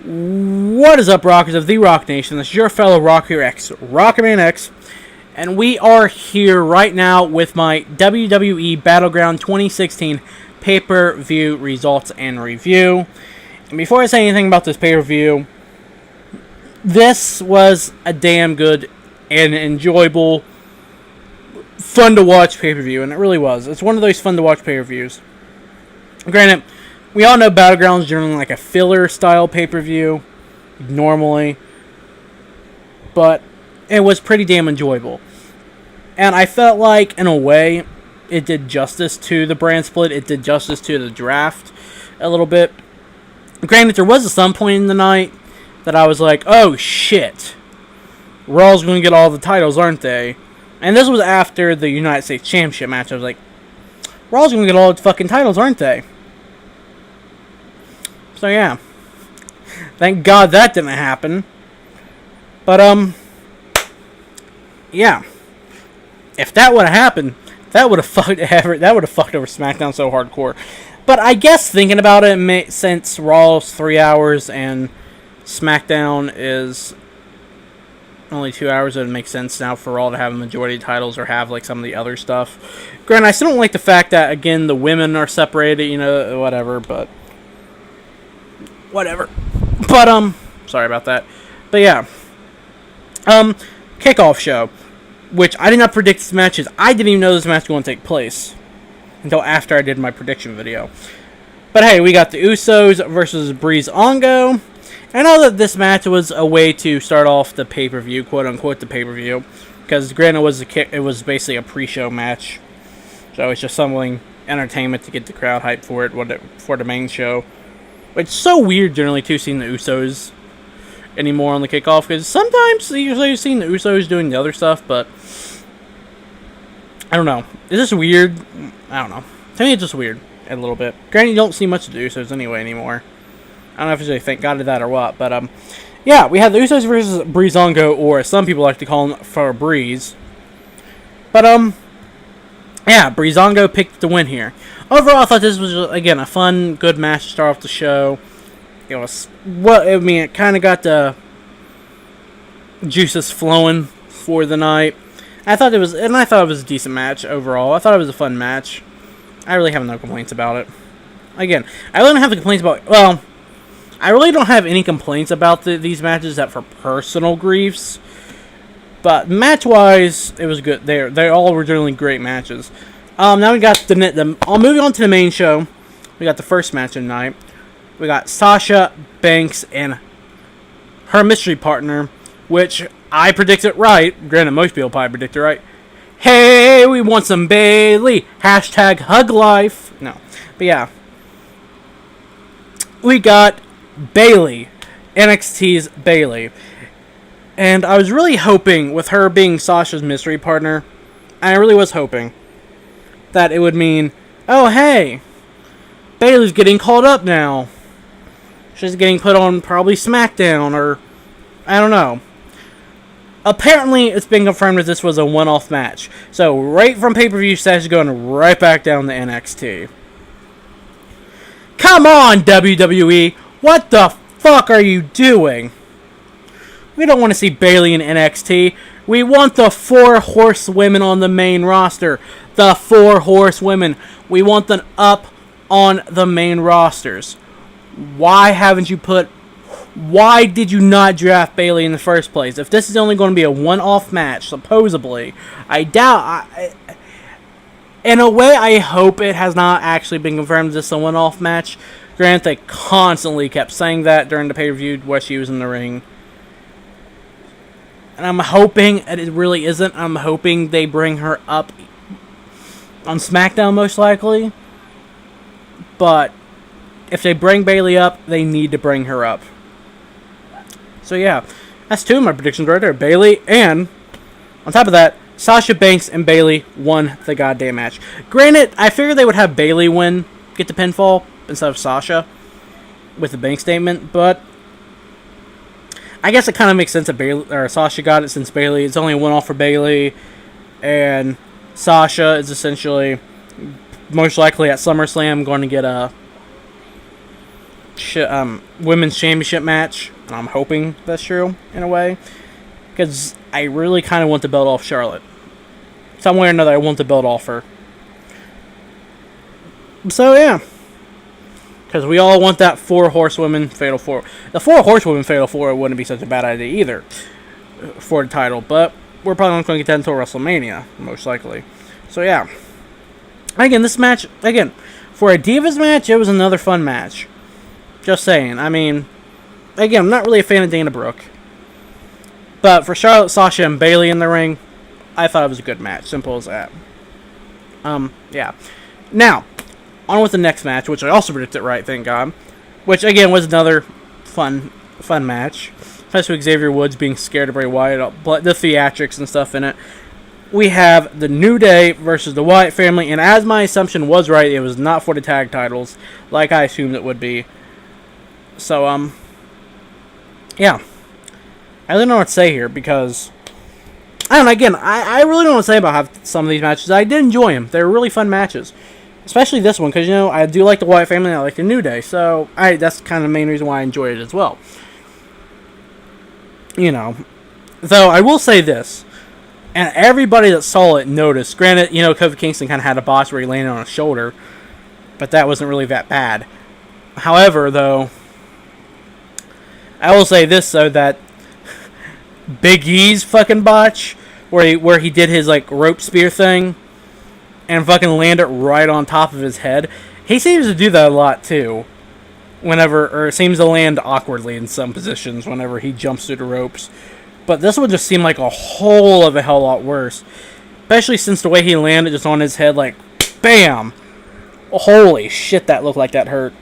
What is up, rockers of the Rock Nation? This is your fellow Rocker X, Rockerman X, and we are here right now with my WWE BattleGround 2016 pay-per-view results and review. And before I say anything about this pay-per-view, this was a damn good and enjoyable, fun-to-watch pay-per-view, and it really was. It's one of those fun-to-watch pay-per-views. Granted, we all know Battleground is generally like a filler-style pay-per-view, normally, but it was pretty damn enjoyable. And I felt like, in a way, it did justice to the brand split. It did justice to the draft a little bit. Granted, there was at some point in the night that I was like, oh shit, Raw's going to get all the titles, aren't they? And this was after the United States Championship match. I was like, Raw's going to get all the fucking titles, aren't they? So yeah, thank God that didn't happen. But yeah, if that would have happened, that would have fucked over SmackDown so hardcore. But I guess thinking about it, since Raw's 3 hours and SmackDown is only 2 hours, it would make sense now for Raw to have a majority of titles or have like some of the other stuff. Granted, I still don't like the fact that again the women are separated, you know, whatever, but. Whatever. But, sorry about that. But, yeah. Kickoff show. Which, I did not predict this match. I didn't even know this match was going to take place. Until after I did my prediction video. But, hey, we got the Usos versus Breezango. I know that this match was a way to start off the pay-per-view, quote-unquote, the pay-per-view. Because, granted, it was basically a pre-show match. So, it's just something entertainment to get the crowd hyped for it, for the main show. It's so weird, generally, too, seeing the Usos anymore on the kickoff. Because sometimes you've seen the Usos doing the other stuff, but I don't know. Is this weird? I don't know. To me, it's just weird a little bit. Granted, you don't see much of the Usos anyway anymore. I don't know if it's really thank God to that or what, but yeah, we had the Usos versus Breezango, or as some people like to call them, for Breeze. But yeah, Breezango picked the win here. Overall, I thought this was, again, a fun, good match to start off the show. It was, it kind of got the juices flowing for the night. I thought it was a decent match overall. I thought it was a fun match. I really have no complaints about it. Again, I really don't have the complaints about, well, I really don't have any complaints about these matches except for personal griefs. But match-wise, it was good. They all were generally great matches. Now we got moving on to the main show. We got the first match of the night. We got Sasha Banks and her mystery partner, which I predicted right. Granted, most people probably predicted right. Hey, we want some Bayley. Hashtag hug life. No. But yeah. We got Bayley. NXT's Bayley. And I was really hoping, with her being Sasha's mystery partner, I really was hoping that it would mean, oh hey, Bayley's getting called up now. She's getting put on probably Smackdown, or I don't know. Apparently, it's been confirmed that this was a one-off match. So, right from pay-per-view, Sasha's going right back down to NXT. Come on, WWE! What the fuck are you doing? We don't want to see Bayley in NXT. We want the 4 horsewomen on the main roster. The 4 horsewomen. We want them up on the main rosters. Why did you not draft Bayley in the first place? If this is only going to be a one-off match, supposedly, I doubt... in a way, I hope it has not actually been confirmed this is a one-off match. Granted, they constantly kept saying that during the pay-per-view while she was in the ring. And I'm hoping it really isn't. I'm hoping they bring her up on SmackDown, most likely. But if they bring Bayley up, they need to bring her up. So yeah, that's 2 of my predictions right there. Bayley, and on top of that, Sasha Banks and Bayley won the goddamn match. Granted, I figured they would have Bayley get the pinfall instead of Sasha with the Banks statement, but I guess it kind of makes sense that Sasha got it, since Bayley, it's only a one-off for Bayley, and Sasha is essentially most likely at SummerSlam going to get a women's championship match. I'm hoping that's true in a way, because I really kind of want the belt off Charlotte. Some way or another, I want the belt off her. So yeah, because we all want that 4 horsewomen fatal 4. The 4 horsewomen fatal 4 wouldn't be such a bad idea either for the title, but we're probably not going to get that until WrestleMania, most likely. So yeah, again, this match, again, for a Divas match, it was another fun match. Just saying. I mean, again, I'm not really a fan of Dana Brooke, but for Charlotte, Sasha, and Bayley in the ring, I thought it was a good match. Simple as that. Yeah. Now, on with the next match, which I also predicted right, thank God. Which, again, was another fun match. Especially with Xavier Woods being scared of Bray Wyatt, the theatrics and stuff in it. We have the New Day versus the Wyatt family, and as my assumption was right, it was not for the tag titles, like I assumed it would be. So, yeah. I really don't know what to say here, because I don't know, again, I really don't know what to say about how some of these matches. I did enjoy them. They were really fun matches. Especially this one, because, you know, I do like the Wyatt family and I like the New Day. So, that's kind of the main reason why I enjoyed it as well. You know. Though, I will say this. And everybody that saw it noticed. Granted, you know, Kofi Kingston kind of had a botch where he landed on his shoulder. But that wasn't really that bad. However, though, I will say this, though, that Big E's fucking botch, where he did his, like, rope spear thing, and fucking landed right on top of his head. He seems to do that a lot, too. Or seems to land awkwardly in some positions whenever he jumps through the ropes. But this one just seemed like a whole of a hell lot worse. Especially since the way he landed just on his head, like, BAM! Holy shit, that looked like that hurt.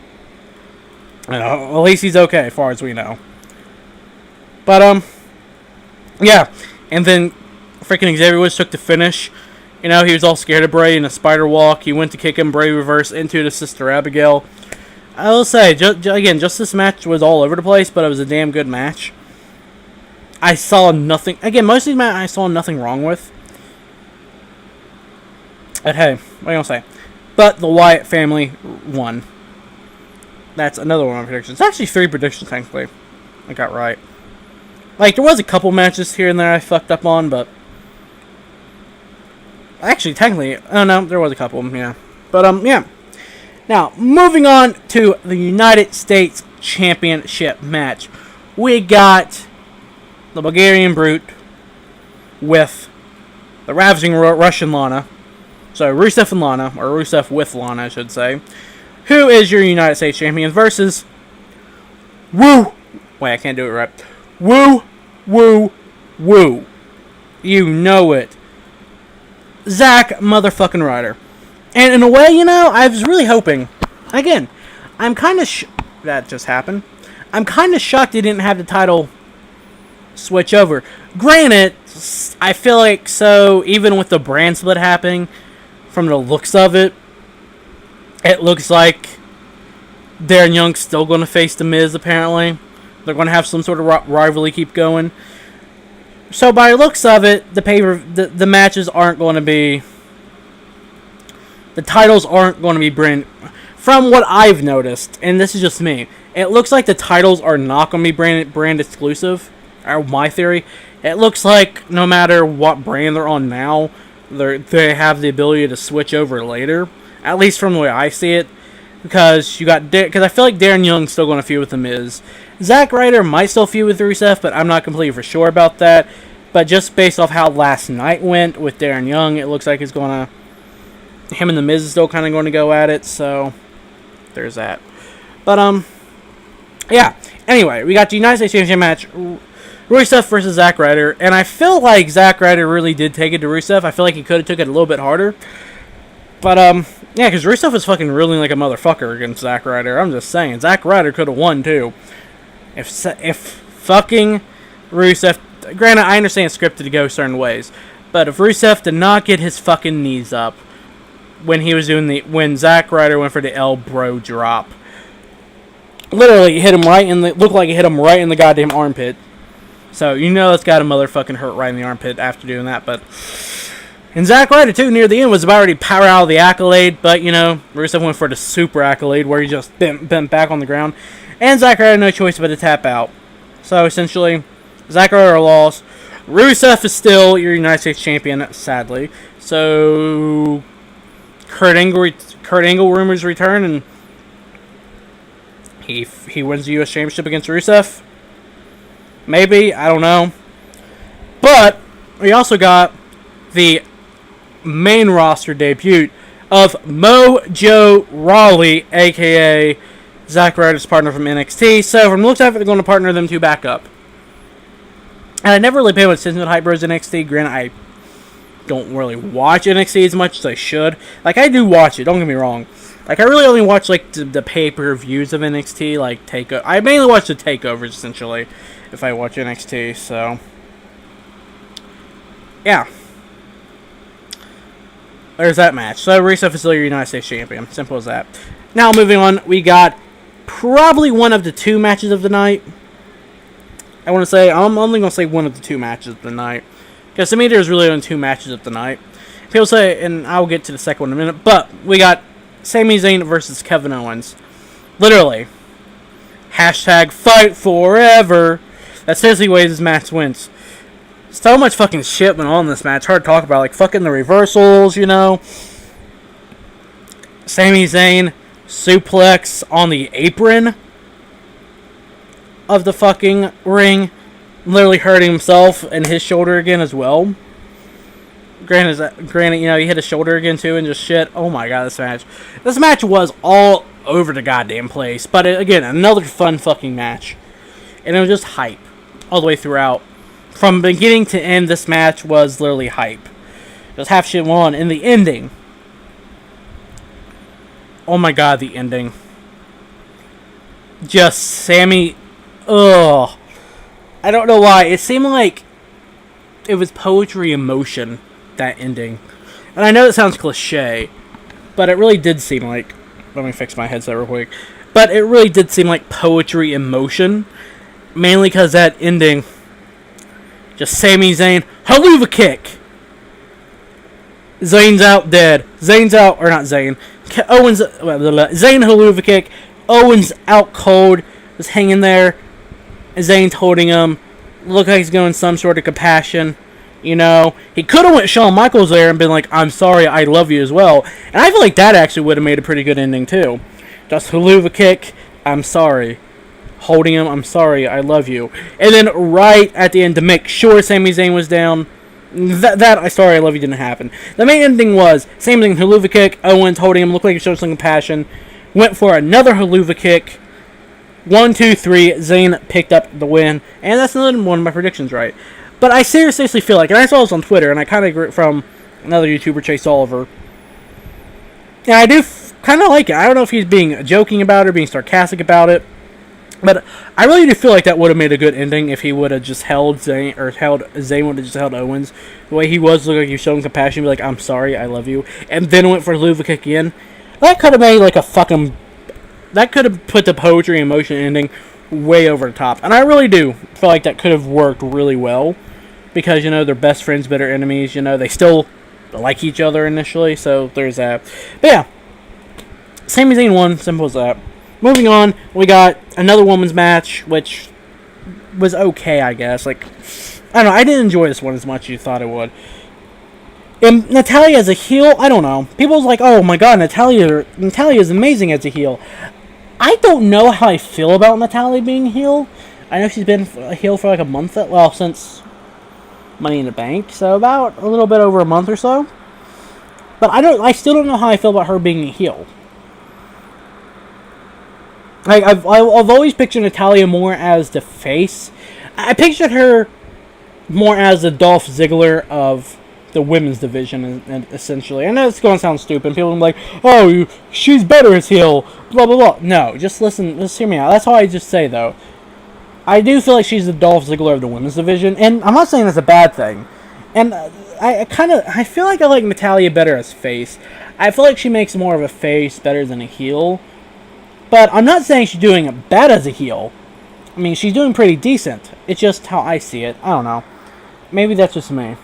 At least he's okay, as far as we know. But, yeah. And then, freaking Xavier Woods took the finish. You know, he was all scared of Bray in a spider walk. He went to kick him, Bray reversed into the Sister Abigail. I will say, again, just this match was all over the place, but it was a damn good match. I saw nothing... Again, most of these matches I saw nothing wrong with. But hey, what are you going to say? But the Wyatt family won. That's another one of my predictions. It's actually 3 predictions, thankfully. I got right. Like, there was a couple matches here and there I fucked up on, but... Actually, technically, oh no, there was a couple of them, yeah. But, yeah. Now, moving on to the United States Championship match. We got the Bulgarian Brute with the Ravaging Russian Lana. So, Rusev and Lana, or Rusev with Lana, I should say. Who is your United States Champion versus... Woo! Wait, I can't do it right. Woo! You know it. Zack motherfucking Ryder. And in a way, you know, I was really hoping. Again, I'm kind of... that just happened. I'm kind of shocked they didn't have the title switch over. Granted, I feel like so, even with the brand split happening, from the looks of it, it looks like Darren Young's still going to face The Miz, apparently. They're going to have some sort of rivalry keep going. So, by the looks of it, the matches aren't going to be... The titles aren't going to be brand... From what I've noticed, and this is just me, it looks like the titles are not going to be brand exclusive. Or my theory. It looks like no matter what brand they're on now, they have the ability to switch over later. At least from the way I see it. Because I feel like Darren Young's still going to feud with The Miz. Zack Ryder might still feud with Rusev, but I'm not completely for sure about that. But just based off how last night went with Darren Young, it looks like him and The Miz is still kind of going to go at it. So, there's that. But, yeah. Anyway, we got the United States Championship match. Rusev versus Zack Ryder. And I feel like Zack Ryder really did take it to Rusev. I feel like he could have took it a little bit harder. But, yeah, because Rusev was fucking reeling like a motherfucker against Zack Ryder. I'm just saying. Zack Ryder could have won, too. If fucking Rusev... Granted, I understand it's scripted to go certain ways. But if Rusev did not get his fucking knees up when he was doing when Zack Ryder went for the elbow drop. Literally, hit him right in the... Looked like it hit him right in the goddamn armpit. So, you know it's got to motherfucking hurt right in the armpit after doing that, but... And Zack Ryder, too, near the end, was about ready to power out of the accolade, but, you know, Rusev went for the super accolade, where he just bent back on the ground. And Zack Ryder had no choice but to tap out. So essentially, Zack Ryder lost. Rusev is still your United States champion, sadly. So Kurt Angle rumors return, and he wins the U.S. Championship against Rusev. Maybe, I don't know. But we also got the main roster debut of Mojo Rawley, a.k.a. Zack Ryder's partner from NXT. So from the looks of it, they're going to partner them two back up. And I never really paid much attention to Hype Bros NXT. Granted, I don't really watch NXT as much as I should. Like, I do watch it, don't get me wrong. Like, I really only watch, like, the pay-per-views of NXT, like, I mainly watch the takeovers, essentially, if I watch NXT, so. Yeah. There's that match. So, Rusev is still your United States champion. Simple as that. Now, moving on, we got probably one of the two matches of the night. I'm only going to say one of the two matches of the night. Because to me, there's really only two matches of the night. People say, and I'll get to the second one in a minute, but we got Sami Zayn versus Kevin Owens. Literally. Hashtag fight forever. That's seriously the way this match wins. So much fucking shit went on in this match. Hard to talk about. Like, fucking the reversals, you know. Sami Zayn suplex on the apron of the fucking ring. Literally hurting himself and his shoulder again as well. Granted, you know, he hit his shoulder again too and just shit. Oh my god, this match was all over the goddamn place. But again, another fun fucking match. And it was just hype all the way throughout. From beginning to end, this match was literally hype. Just half shit went on. And the ending. Oh my god, the ending. Just Sami. Ugh. I don't know why. It seemed like it was poetry in motion, that ending. And I know it sounds cliche, but it really did seem like... Let me fix my headset real quick. But it really did seem like poetry in motion. Mainly because that ending... Just Sami Zayn, Haluva kick! Zayn's out dead. Zayn's out, or not Zayn. Owens, Zayn Haluva kick. Owens out cold. Just hanging there. Zayn's holding him. Look like he's going some sort of compassion. You know, he could have went Shawn Michaels there and been like, I'm sorry, I love you as well. And I feel like that actually would have made a pretty good ending too. Just Haluva kick, I'm sorry. Holding him, I'm sorry, I love you. And then right at the end to make sure Sami Zayn was down, I sorry, I love you didn't happen. The main ending was, same thing, Haluva kick, Owens holding him, looked like he showed some compassion. Went for another Haluva kick. 1, 2, 3, Zayn picked up the win. And that's another one of my predictions right. But I seriously feel like, and I saw this on Twitter, and I kind of agree from another YouTuber, Chase Oliver. And I do kind of like it. I don't know if he's being joking about it or being sarcastic about it. But I really do feel like that would have made a good ending if he would have just held Zayn, or Zayn would have just held Owens. The way he was, looked like he was showing compassion, be like, I'm sorry, I love you. And then went for a Haluva kick again. That could have made like a fucking... That could have put the poetry and motion ending way over the top. And I really do feel like that could have worked really well. Because, you know, they're best friends, bitter enemies. You know, they still like each other initially. So, there's that. But yeah. Sami Zayn won. Simple as that. Moving on, we got another women's match. Which was okay, I guess. Like, I don't know. I didn't enjoy this one as much as you thought I would. And Natalya as a heel, I don't know. People's like, oh my god, Natalya is amazing as a heel. I don't know how I feel about Natalya being a heel. I know she's been a heel for like a month, since Money in the Bank, so about a little bit over a month or so. But I still don't know how I feel about her being a heel. Like, I've always pictured Natalya more as the face. I pictured her more as the Dolph Ziggler of the women's division, essentially. I know it's going to sound stupid. People are like, oh, she's better as heel, blah, blah, blah. No, just listen, just hear me out. That's all I just say, though. I do feel like she's the Dolph Ziggler of the women's division, and I'm not saying that's a bad thing. And I feel like I like Natalya better as face. I feel like she makes more of a face better than a heel. But I'm not saying she's doing bad as a heel. I mean, she's doing pretty decent. It's just how I see it. I don't know. Maybe that's just me.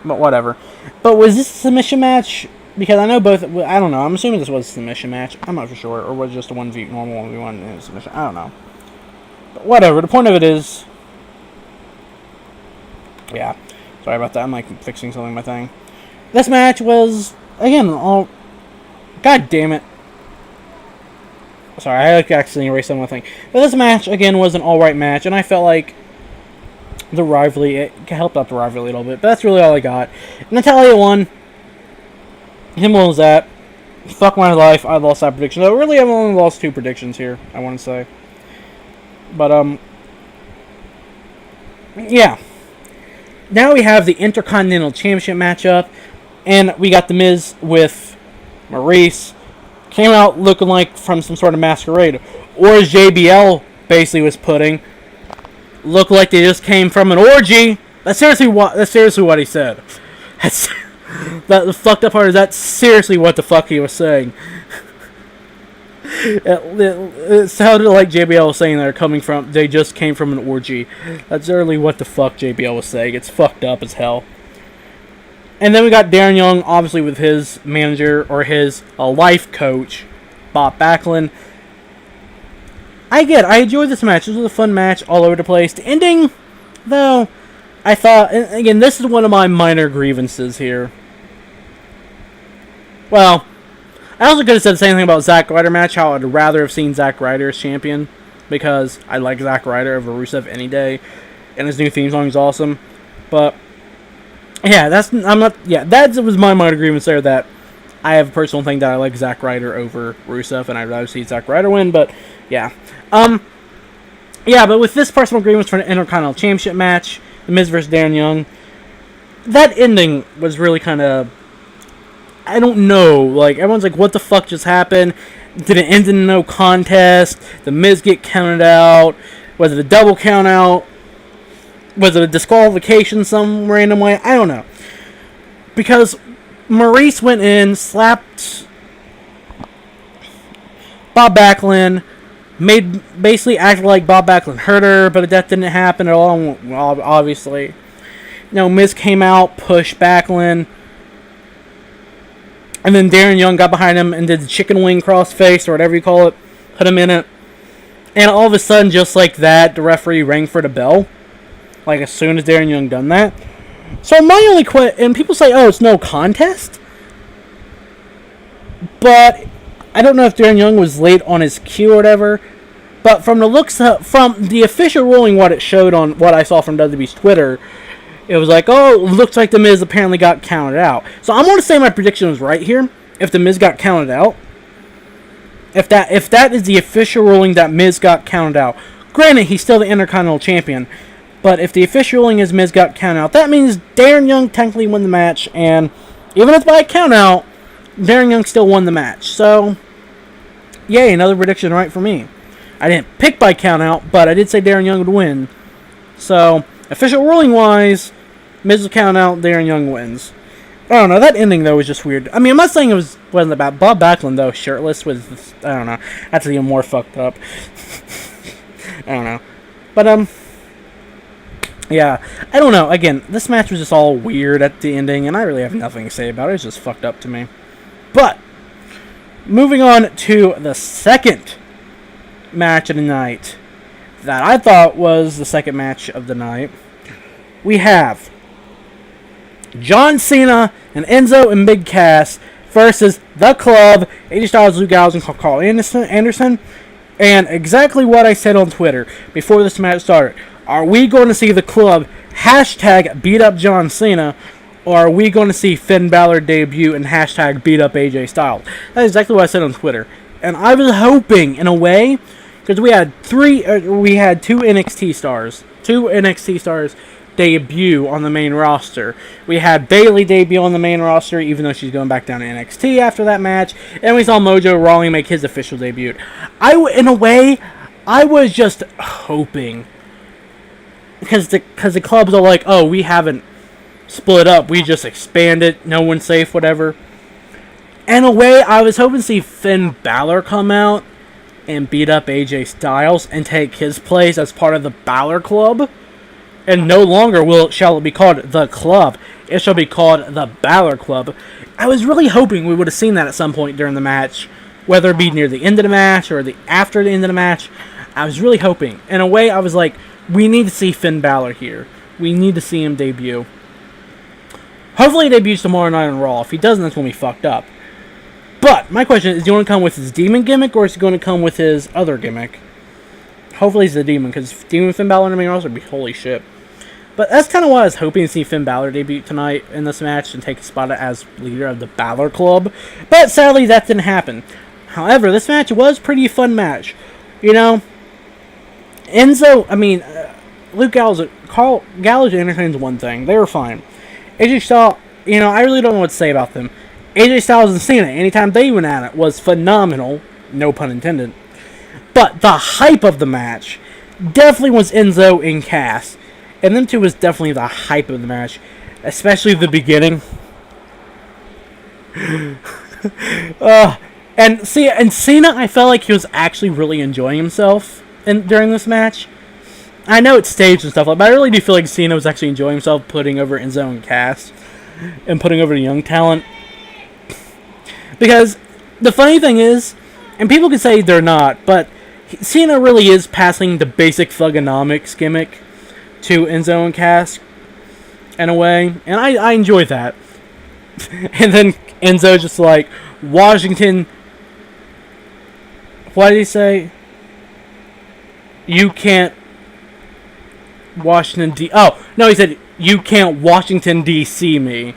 But whatever. But was this a submission match? because I know both. I don't know. I'm assuming this was a submission match. I'm not for sure, or was it just a normal 1v1 submission. I don't know. But whatever. The point of it is, yeah. Sorry about that. I'm like fixing something in my thing. This match was again all. God damn it. Sorry, I accidentally erased something. But this match again was an alright match, and I felt like the rivalry, it helped out the rivalry a little bit, but that's really all I got. Natalya won. Simple as that. Fuck my life, I lost that prediction. So really, I've only lost 2 predictions here, I want to say. But, yeah. Now we have the Intercontinental Championship matchup, and we got The Miz with Maurice. Came out looking like from some sort of masquerade. Or as JBL basically was putting, looked like they just came from an orgy. That's seriously what he said. The fucked up part is that's seriously what the fuck he was saying. It sounded like JBL was saying they just came from an orgy. That's really what the fuck JBL was saying. It's fucked up as hell. And then we got Darren Young, obviously with his manager or his life coach, Bob Backlund. I enjoyed this match. This was a fun match all over the place. The ending, though, I thought, and again, this is one of my minor grievances here. Well, I also could have said the same thing about Zack Ryder match, how I'd rather have seen Zack Ryder as champion, because I like Zack Ryder over Rusev any day, and his new theme song is awesome. But yeah, that was my minor grievance there, that I have a personal thing that I like Zack Ryder over Rusev, and I'd rather see Zack Ryder win, but yeah. Yeah, but with this personal grievance for an Intercontinental Championship match, The Miz vs. Darren Young, that ending was really kind of, I don't know, like, everyone's like, what the fuck just happened? Did it end in no contest? The Miz get counted out? Was it a double count out? Was it a disqualification some random way? I don't know. Because Maurice went in, slapped Bob Backlund, basically acted like Bob Backlund hurt her, but that didn't happen at all, obviously. Miz came out, pushed Backlund, and then Darren Young got behind him and did the chicken wing crossface, or whatever you call it, put him in it. And all of a sudden, just like that, the referee rang for the bell. Like, as soon as Darren Young done that. So my only and people say, oh, it's no contest. But I don't know if Darren Young was late on his cue or whatever. But from the looks from the official ruling, what it showed on what I saw from WWE's Twitter, it was like, oh, it looks like The Miz apparently got counted out. So I'm going to say my prediction was right here. If The Miz got counted out. If that is the official ruling that Miz got counted out. Granted, he's still the Intercontinental Champion. But if the official ruling is Miz got counted out, that means Darren Young technically won the match. And even if by a count out, Darren Young still won the match. So, yay, another prediction right for me. I didn't pick by count out, but I did say Darren Young would win. So, official ruling wise, Miz will count out, Darren Young wins. I don't know, that ending though was just weird. I mean, I'm not saying it wasn't about Bob Backlund though, shirtless was, I don't know, that's even more fucked up. I don't know. But, yeah, I don't know. Again, this match was just all weird at the ending, and I really have nothing to say about it. It's just fucked up to me. But, moving on to the second match of the night that I thought was the second match of the night. We have John Cena and Enzo and Big Cass versus The Club, AJ Styles, Luke Gallows, and Karl Anderson. And exactly what I said on Twitter before this match started. Are we going to see The Club hashtag beat up John Cena, or are we going to see Finn Balor debut and hashtag beat up AJ Styles? That's exactly what I said on Twitter. And I was hoping, in a way, because we had two NXT stars debut on the main roster. We had Bayley debut on the main roster, even though she's going back down to NXT after that match, and we saw Mojo Rawley make his official debut. In a way, I was just hoping, because the clubs are like, oh, we haven't split up, we just expanded, no one's safe, whatever. In a way, I was hoping to see Finn Balor come out and beat up AJ Styles and take his place as part of the Balor Club. And no longer shall it be called The Club. It shall be called the Balor Club. I was really hoping we would have seen that at some point during the match, whether it be near the end of the match or after the end of the match. I was really hoping. In a way, I was like, we need to see Finn Balor here. We need to see him debut. Hopefully he debuts tomorrow night on Raw. If he doesn't, that's going to be fucked up. But, my question is he going to come with his demon gimmick, or is he going to come with his other gimmick? Hopefully he's the demon, because Demon Finn Balor in the main roster would be holy shit. But that's kind of why I was hoping to see Finn Balor debut tonight in this match and take a spot as leader of the Balor Club. But sadly, that didn't happen. However, this match was a pretty fun match. You know, Luke Gallows, Karl, Gallows and Entertain's one thing. They were fine. AJ Styles, I really don't know what to say about them. AJ Styles and Cena, anytime they went at it, was phenomenal. No pun intended. But the hype of the match definitely was Enzo and Cass. And them two was definitely the hype of the match. Especially the beginning. And Cena, I felt like he was actually really enjoying himself during this match. I know it's staged and stuff, but I really do feel like Cena was actually enjoying himself putting over Enzo and Cass. And putting over the young talent. Because the funny thing is, and people can say they're not, but Cena really is passing the basic thugonomics gimmick to Enzo and Cass in a way, and I enjoy that. And then Enzo just like, Washington, what did he say? You can't he said, you can't Washington D.C. me.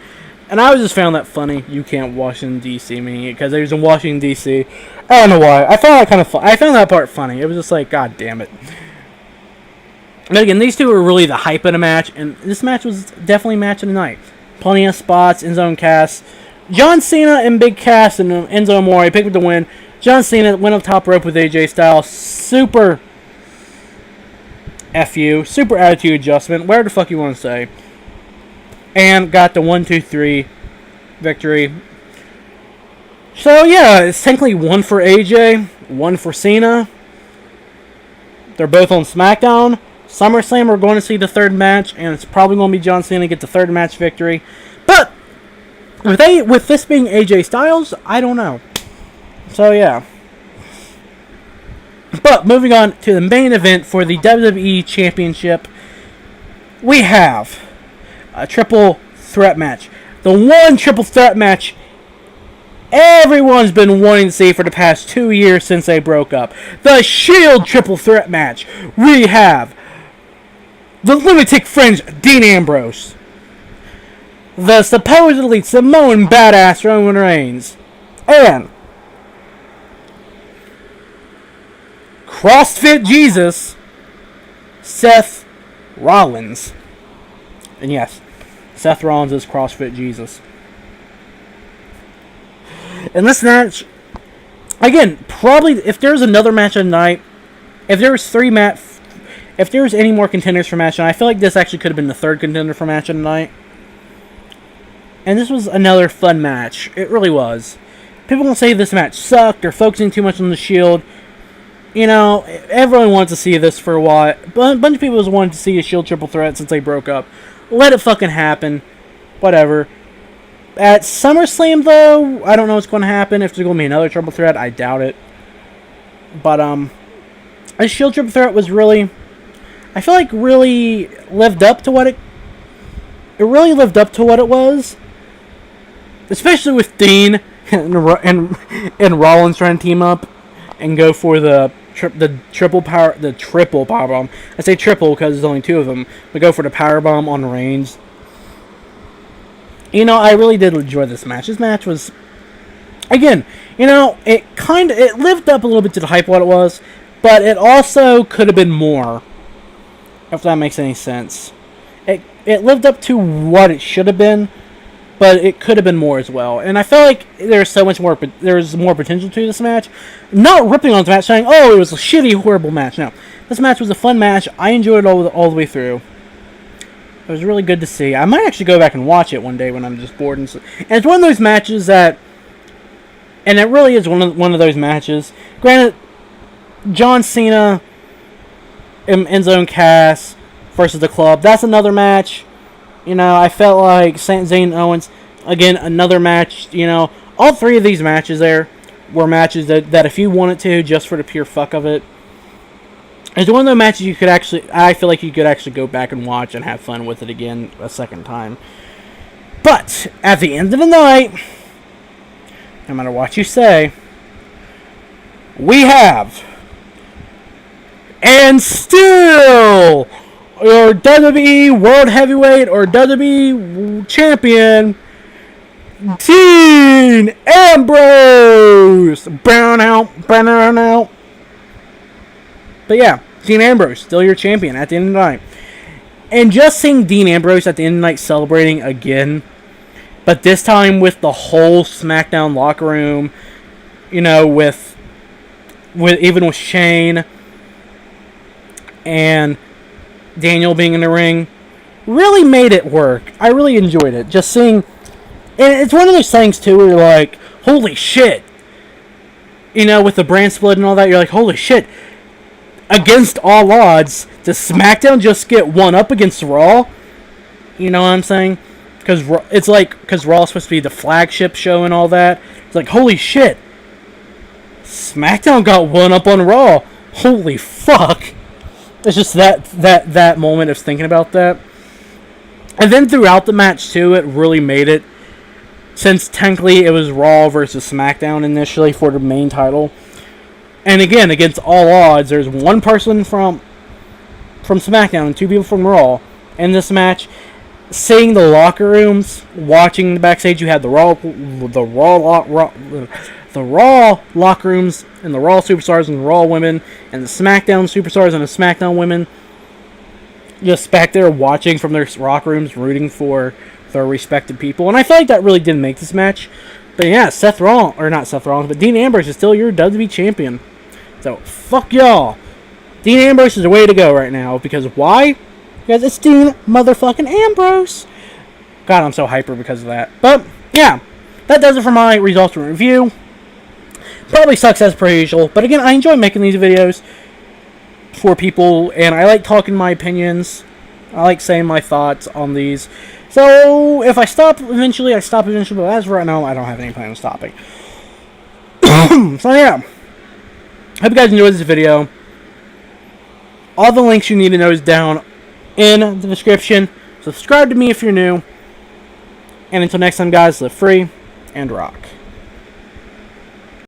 And I just found that funny. You can't Washington D.C. me, because he was in Washington D.C. I don't know why. I found that kind of fun. I found that part funny. It was just like, god damn it. But again, these two were really the hype of the match, and this match was definitely match of the night. Plenty of spots, Enzo and Cass. John Cena and Big Cass and Enzo Amore picked up the win. John Cena went up top rope with AJ Styles. Super FU. Super attitude adjustment. Whatever the fuck you want to say. And got the 1-2-3 victory. So yeah, it's technically 1 for AJ, 1 for Cena. They're both on SmackDown. SummerSlam, we're going to see the third match, and it's probably going to be John Cena get the third match victory. But with this being AJ Styles, I don't know. So yeah. But moving on to the main event for the WWE Championship, we have a triple threat match. The one triple threat match everyone's been wanting to see for the past 2 years since they broke up. The Shield triple threat match. We have the Lunatic Fringe, Dean Ambrose. The supposedly Samoan badass, Roman Reigns. And CrossFit Jesus, Seth Rollins. And yes, Seth Rollins is CrossFit Jesus. And this match, again, probably if there's another match of the night, if there was any more contenders for match of the night, I feel like this actually could have been the third contender for match of the night. And this was another fun match. It really was. People won't say this match sucked or focusing too much on the Shield. Everyone wanted to see this for a while. A bunch of people just wanted to see a Shield triple threat since they broke up. Let it fucking happen. Whatever. At SummerSlam, though, I don't know what's going to happen. If there's going to be another triple threat, I doubt it. But, a Shield triple threat was really, I feel like really lived up to what it really lived up to what it was. Especially with Dean and Rollins trying to team up and go for the triple powerbomb. I say triple because there's only two of them. But go for the powerbomb on Reigns. I really did enjoy this match. This match was, again, it lived up a little bit to the hype of what it was, but it also could have been more, if that makes any sense. It lived up to what it should have been, but it could have been more as well. And I felt like there's so much more, there's more potential to this match. Not ripping on the match, saying, oh, it was a shitty, horrible match. No, this match was a fun match. I enjoyed it all the way through. It was really good to see. I might actually go back and watch it one day when I'm just bored. And it's one of those matches that, and it really is one of those matches. Granted, John Cena and Enzo and Cass versus the Club. That's another match. You know, I felt like Zayn and Owens, again, another match, you know, all three of these matches there were matches that if you wanted to, just for the pure fuck of it, it's one of those matches you could actually, I feel like you could actually go back and watch and have fun with it again a second time. But, at the end of the night, no matter what you say, we have, and still, your WWE World Heavyweight or WWE Champion, Dean Ambrose! Brown out. But yeah, Dean Ambrose, still your champion at the end of the night. And just seeing Dean Ambrose at the end of the night celebrating again, but this time with the whole SmackDown locker room, you know, with even with Shane and Daniel being in the ring, really made it work. I really enjoyed it. Just seeing, and it's one of those things too where you're like, holy shit. You know, with the brand split and all that, you're like, holy shit. Against all odds, does SmackDown just get one up against Raw? You know what I'm saying? Because it's like, because Raw is supposed to be the flagship show and all that. It's like, holy shit. SmackDown got one up on Raw. Holy fuck. It's just that moment of thinking about that. And then throughout the match, too, it really made it. Since technically it was Raw versus SmackDown initially for the main title. And again, against all odds, there's one person from SmackDown and two people from Raw in this match. Seeing the locker rooms, watching the backstage, you had the Raw locker rooms and the Raw superstars and the Raw women and the SmackDown superstars and the SmackDown women just back there watching from their locker rooms, rooting for their respective people. And I feel like that really did make this match. But yeah, but Dean Ambrose is still your WWE champion. So, fuck y'all. Dean Ambrose is the way to go right now. Because why? Because it's Dean motherfucking Ambrose. God, I'm so hyper because of that. But, yeah. That does it for my results and review. Probably sucks as per usual. But again, I enjoy making these videos for people. And I like talking my opinions. I like saying my thoughts on these. So, if I stop eventually, I stop eventually. But as of right now, I don't have any plan on stopping. So, yeah. Hope you guys enjoyed this video. All the links you need to know is down in the description. Subscribe to me if you're new. And until next time, guys, live free and rock.